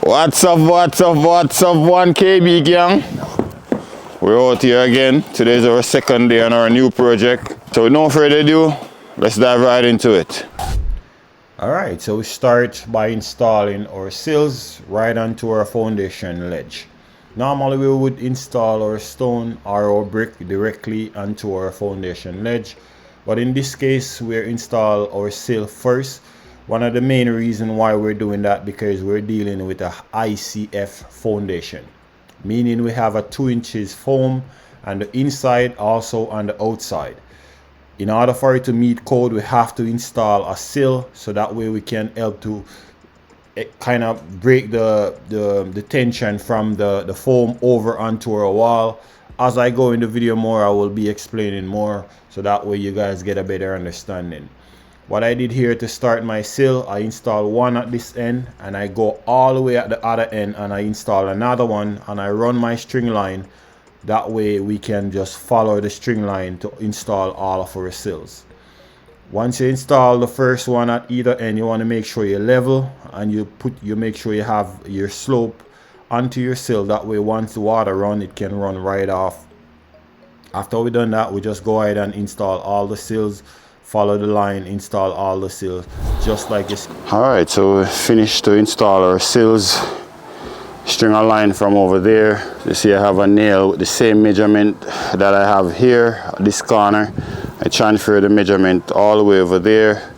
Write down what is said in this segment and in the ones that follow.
What's up, 1KB gang? We're out here again. Today's our second day on our new project. So with no further ado, let's dive right into it. Alright, so we start by installing our sills right onto our foundation ledge. Normally we would install our stone or our brick directly onto our foundation ledge, but in this case we'll install our sill first. One of the main reasons why we're doing that because we're dealing with a ICF foundation, meaning we have a 2 inches foam on the inside, also on the outside. In order for it to meet code, we have to install a sill, so that way we can help to kind of break the tension from the foam over onto our wall. As I go in the video more, I will be explaining more, so that way you guys get a better understanding. What I did here to start my sill, I install one at this end and I go all the way at the other end and I install another one and I run my string line. That way we can just follow the string line to install all of our sills. Once you install the first one at either end, you want to make sure you're level and you make sure you have your slope onto your sill. That way once the water runs, it can run right off. After we done that, we just go ahead and install all the sills. Follow the line, install all the sills just like this. Alright, so we finished to install our sills. String a line from over there. You see I have a nail with the same measurement that I have here, this corner. I transfer the measurement all the way over there,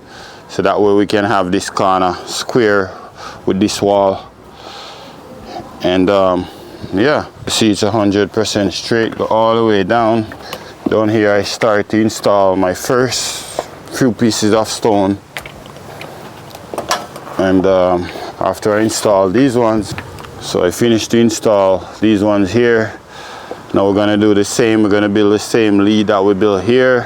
so that way we can have this corner square with this wall. And yeah, you see it's 100% straight, go all the way down. Down here I start to install my first few pieces of stone, and after I install these ones, so I finished to install these ones here. Now we're gonna do the same. We're gonna build the same lead that we built here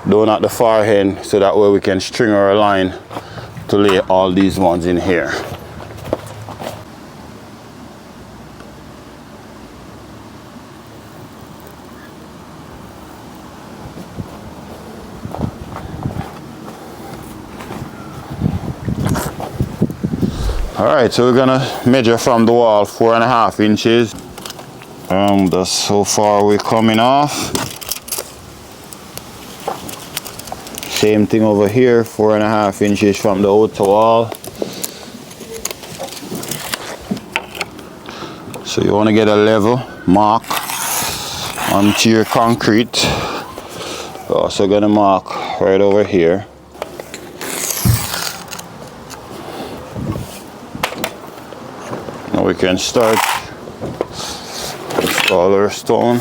down at the far end, so that way we can string our line to lay all these ones in here. Alright, so we're gonna measure from the wall 4.5 inches. That's how far we're coming off. Same thing over here, 4.5 inches from the outer wall. So you want to get a level mark onto your concrete. We're also gonna mark right over here. Now we can start install our stone.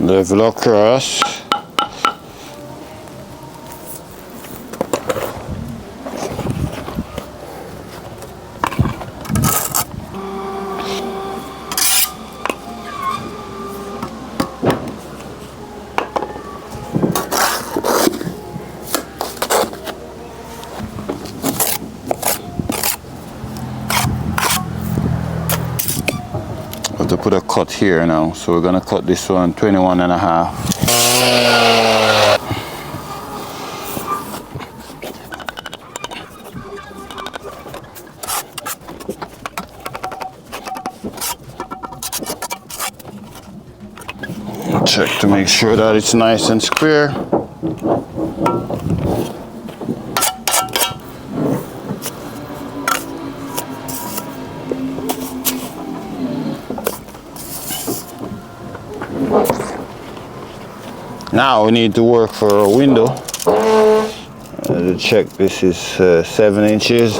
Level across. To put a cut here now, so we're gonna cut this one 21.5. Check to make sure that it's nice and square. Now we need to work for a window. To check, this is 7 inches.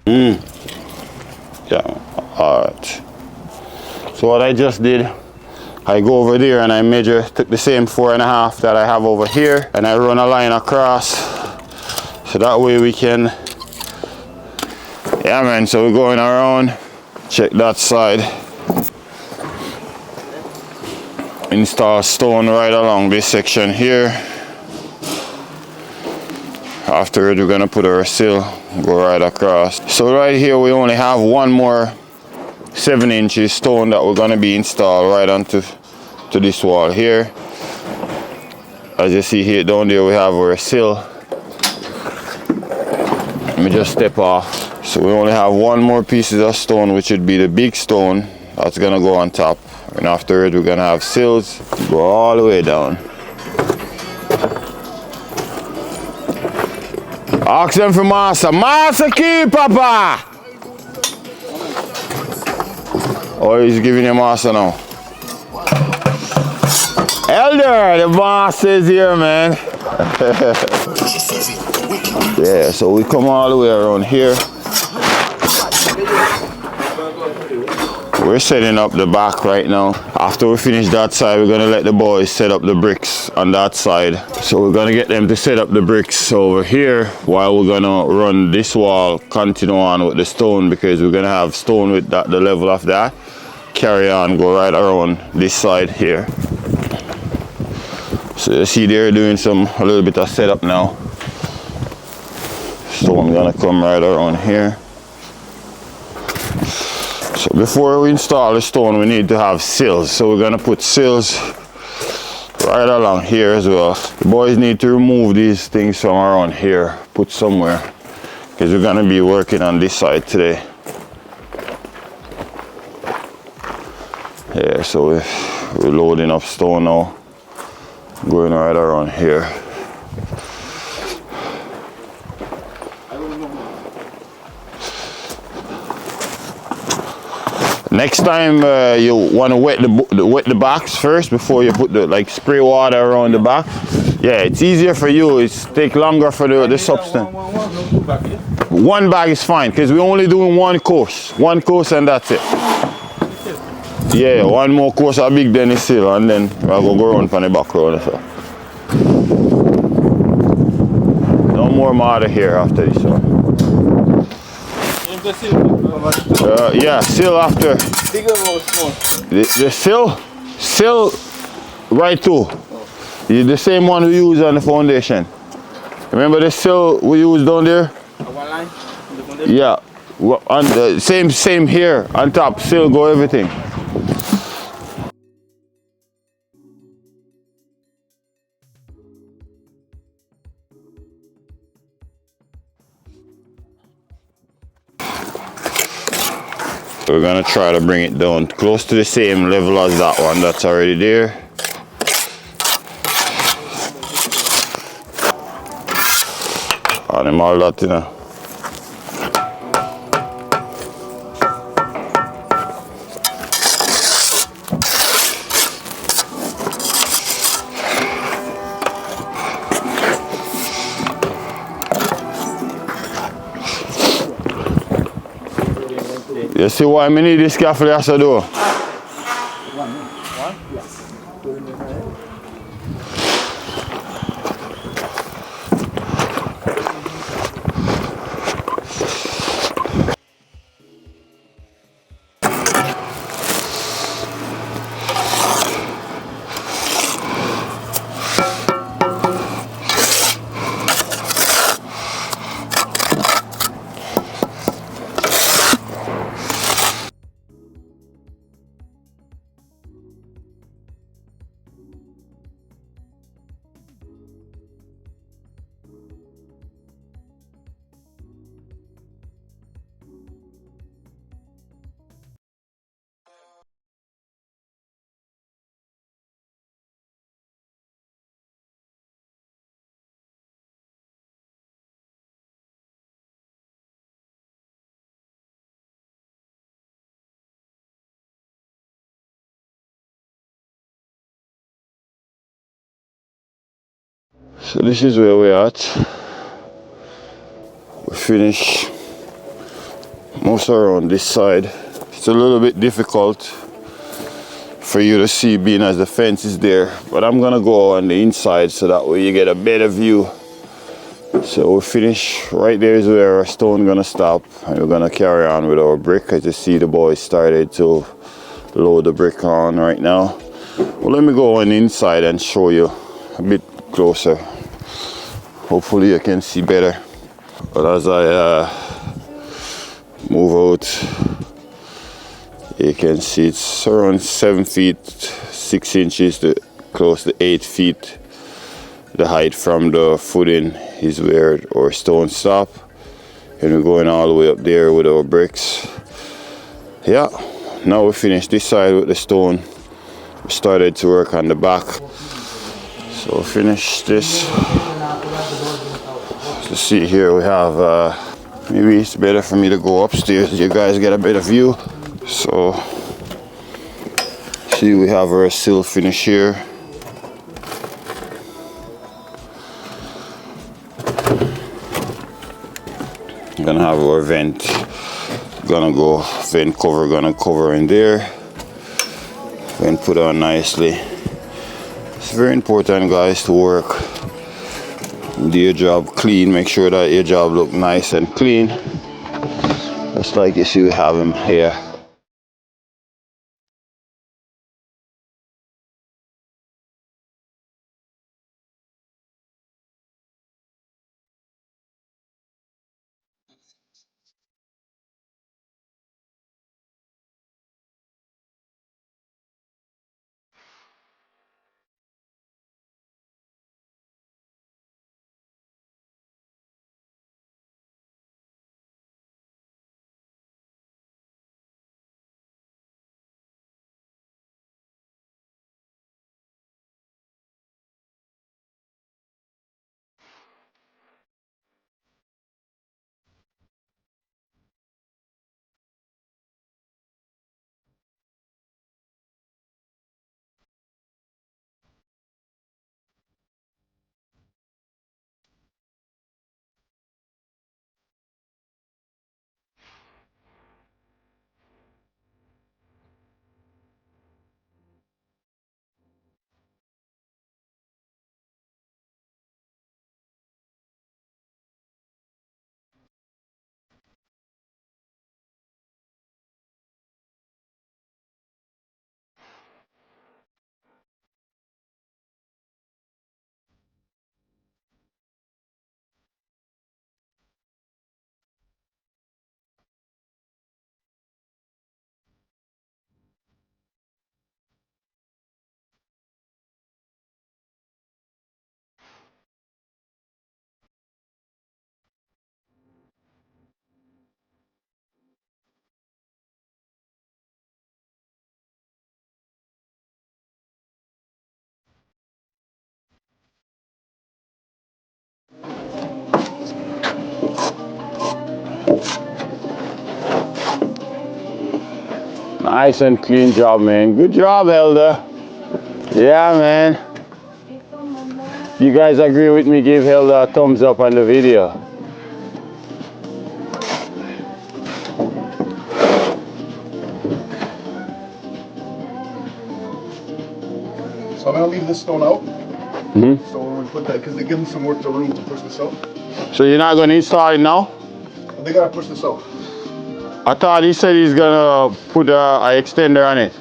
Yeah, alright. So what I just did, I go over there and I measure, took the same 4.5 that I have over here, and I run a line across. So that way we can, yeah man, so we're going around, check that side. Install stone right along this section here. Afterward we're gonna put our sill, go right across. So right here we only have one more 7 inches stone that we're gonna be installed right onto this wall here. As you see here down there we have our sill. Let me just step off. So we only have one more piece of stone, which would be the big stone that's gonna go on top. And after it we're gonna have sills go all the way down. Ask them for master. Master key, Papa! Oh, he's giving you master now. Elder, the boss is here, man. Yeah, so we come all the way around here. We're setting up the back right now. After we finish that side, we're gonna let the boys set up the bricks on that side. So we're gonna get them to set up the bricks over here while we're gonna run this wall, continue on with the stone, because we're gonna have stone with that, the level of that. Carry on, go right around this side here. So you see they're doing a little bit of setup now. Stone gonna come right around here. So before we install the stone, we need to have sills. So we're gonna put sills right along here as well. The boys need to remove these things from around here, put somewhere, because we're gonna be working on this side today. Yeah, so we're loading up stone now, going right around here. Next time you want to wet the box first before you put the spray water around the back. Yeah, it's easier for you. It's take longer for the substance. One bag is fine because we're only doing one course and that's it. Yeah, one more course a big then is still, and then we'll go around from the back road. So. No more mortar here after this one. Yeah, sill after. The sill right too. It's the same one we use on the foundation. Remember the sill we use down there? One line on the foundation? Yeah, on the same here on top. Sill go everything. We're gonna try to bring it down close to the same level as that one that's already there. Animal that, you know. You see why I need this scaffold has to do? So this is where we're at. We finished most around this side. It's a little bit difficult for you to see being as the fence is there, but I'm gonna go on the inside so that way you get a better view. So we'll finish right there is where our stone gonna stop, and we're gonna carry on with our brick. As you see, the boys started to load the brick on right now. Well, let me go on inside and show you a bit closer. Hopefully you can see better. But as I move out, you can see it's around 7 feet 6 inches to close to 8 feet. The height from the footing is where our stone stop, and we're going all the way up there with our bricks. Yeah, now we finished this side with the stone. We started to work on the back, so finish this. To see here we have maybe it's better for me to go upstairs, you guys get a better view. So see, we have our sill finish here. Gonna have our vent, gonna go vent cover, gonna cover in there, vent put on nicely. It's very important, guys, to work, do your job clean, make sure that your job look nice and clean, just like you see we have him here. Nice and clean job, man. Good job, Elder. Yeah, man. You guys agree with me, give Elder a thumbs up on the video. So I'm gonna leave this stone out. So when we put that, because they give them some work, the room to push this out. So you're not gonna install it now? They gotta push this out. I thought he said he's gonna put an extender on it.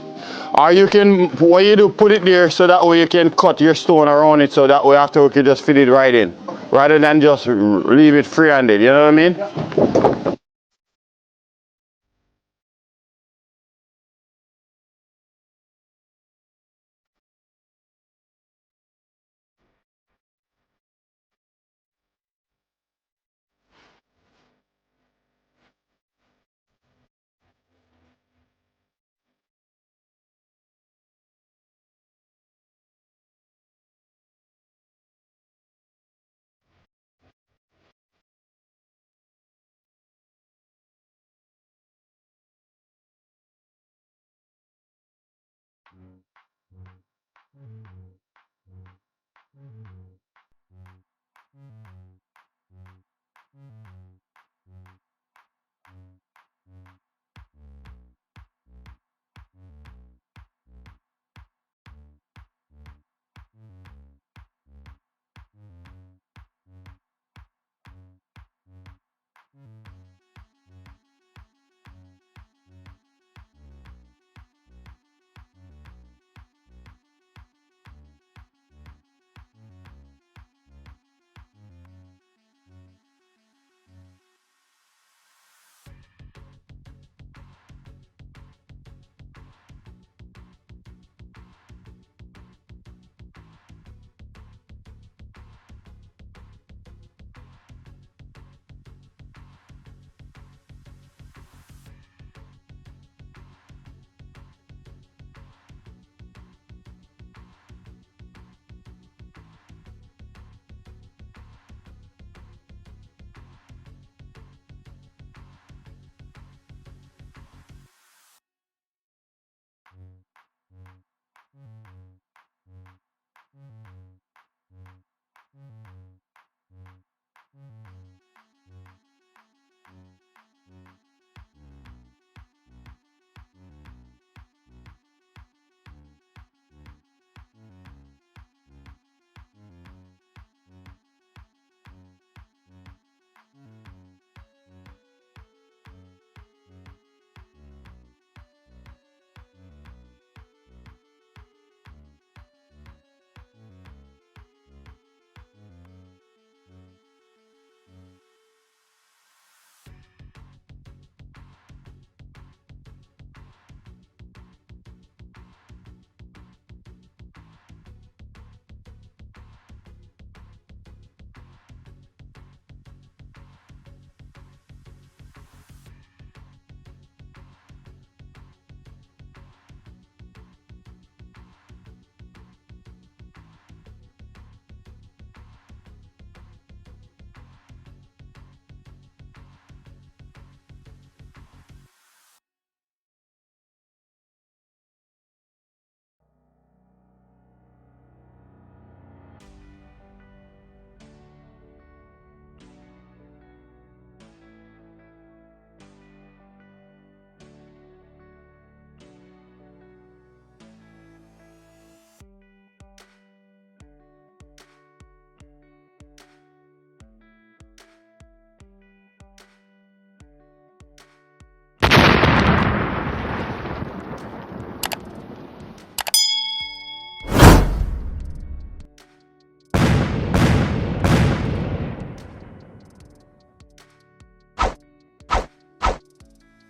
Or you can, what you do, put it there so that way you can cut your stone around it, so that way after we can just fit it right in. Rather than just leave it free-handed, you know what I mean? Yeah.